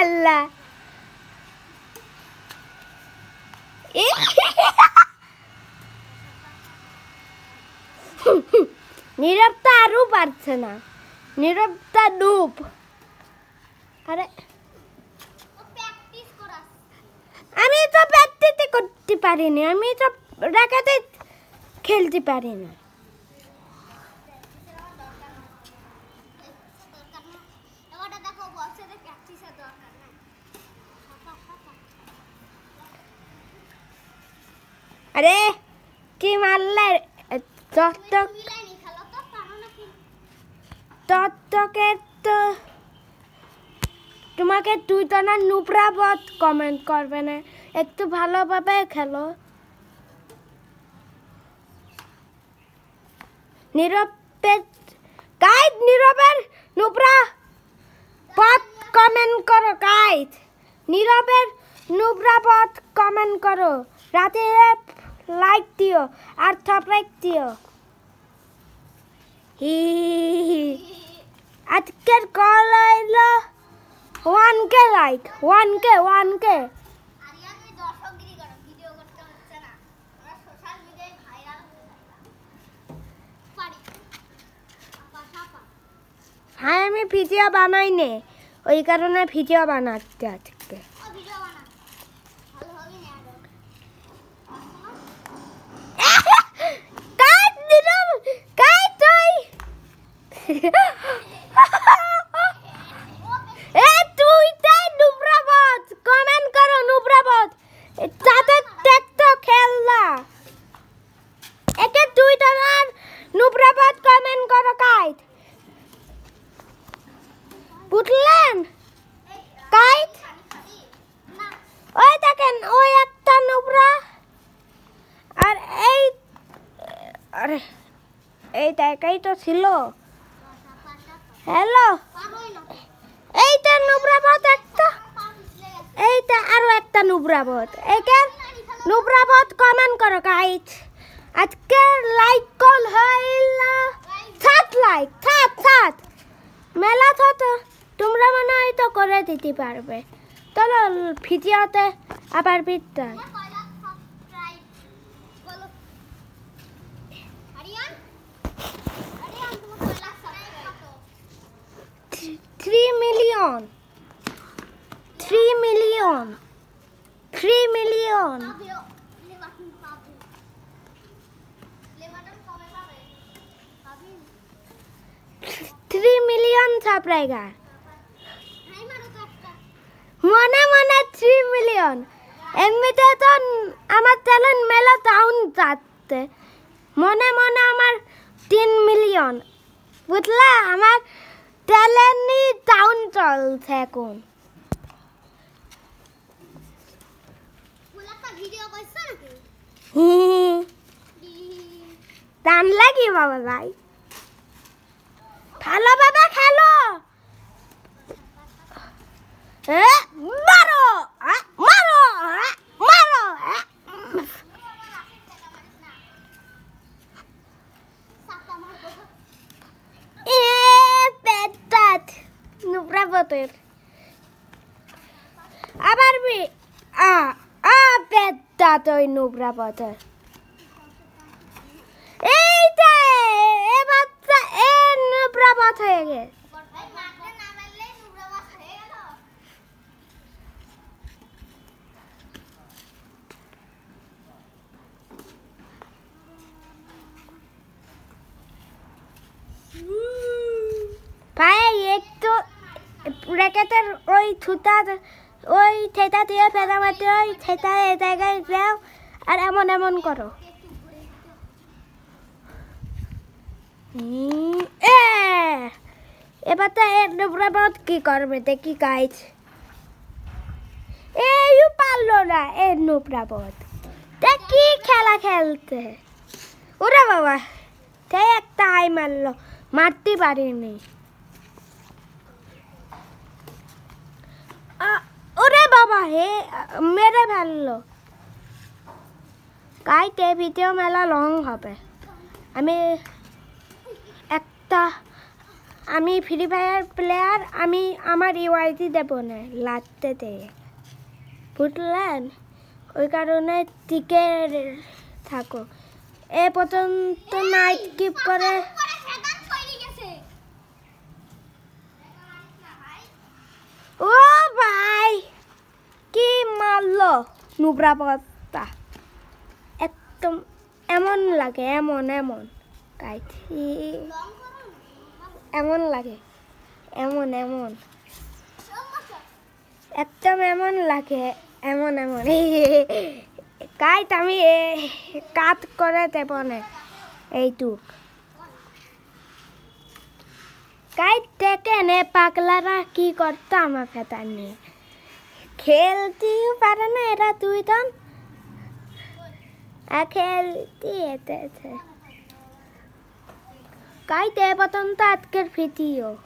আল্লাহ নীরবতা আরও পারছে না নীরবতা ডুব আরে আমি তো প্র্যাকটিস করতে পারিনি আমি তো রাখাতে খেলতে পারি না আরে কি মারলে তত্ত্বকে তো তোমাকে তুই তো না নুবরা বত কমেন্ট করবে না একটু ভালোভাবে খেলো নীরবের গাইড নীরবের নুবরা বত কমেন্ট করো গাইড নীরবের নুবরা বত কমেন্ট করো রাতে লাইক দিও আর সাবস্ক্রাইব দিও আজকের কল হইলো 1K লাইক 1K হ্যাঁ আমি ভিডিও বানাই নে ওই কারণে ভিডিও বানাচ্ছি আজকে বুঝলেন গাইড ওই দেখেন ওই একটা নুবরা আর এই আরে এই টাকাই তো ছিল হ্যালো এইটা নুবরা বত একটা এইটা আরো একটা নুবরা বত এইটা নুবরা বত কমেন্ট করো গাইড আজকে লাইক কল হইল 7 লাইক 7 মেলা তো তোমরা মনে হয় তো করে দিতে পারবে চলো ভিডিওতে আবার বিদ্যা 3 million 3 million 3 million 3 million subscriber মনে মনে 3 মিলিয়ন এমনিতে তো আমার চ্যানেল মেলা টাউন যাচ্ছে মনে মনে আমার 3 মিলিয়ন বুঝলা আমার চ্যানেলই টাউন চলছে এখন টান লাগি বাবা ভাই ভালোভাবে খেলো মারো মারো মারো নুবরা বতের আবার বি পেটটা তো নুবরা বতের এইটা এবার এ নুবরা বত হয়ে গেছে ভাই একটু ব্র্যাকেটের ওই ছুতা ওই থেতা দিয়ে ফেলা মাটি ওই থেতা এই জায়গায় যাও আর এমন এমন করো এবার তো এর নুবরাবত কি করবে দেখি গাইজ এই পারলো না এর নুবরাবত কি খেলা খেলতে ওরে বাবা সে একটা হাই মারলো মারতে পারিনি ওরে বাবা হে মেরে ফেললো গাইতে ভিডিও মেলা লং হবে আমি একটা আমি ফ্রি ফায়ার প্লেয়ার, আমি আমার ইউআইডি দেব না লাগতে দে, বুঝলেন? ওই কারণে টিকে থাকো। এ পর্যন্ত নাইট কিপ করে ও ভাই কি মারলো নুবরা বস্তা, একদম এমন লাগে, এমন এমন গাইড এমন লাগে, এমন এমন একদম এমন লাগে, এমন এমন গাইড আমি কাট করে দেব না এইটুক। গাইড দেখেন এ পাগলারা কি করতো আমার ফেতার নিয়ে, খেলতেও পারে না এরা দুইজন, খেলতে গাইড এ পর্যন্ত আজকের ভিডিও।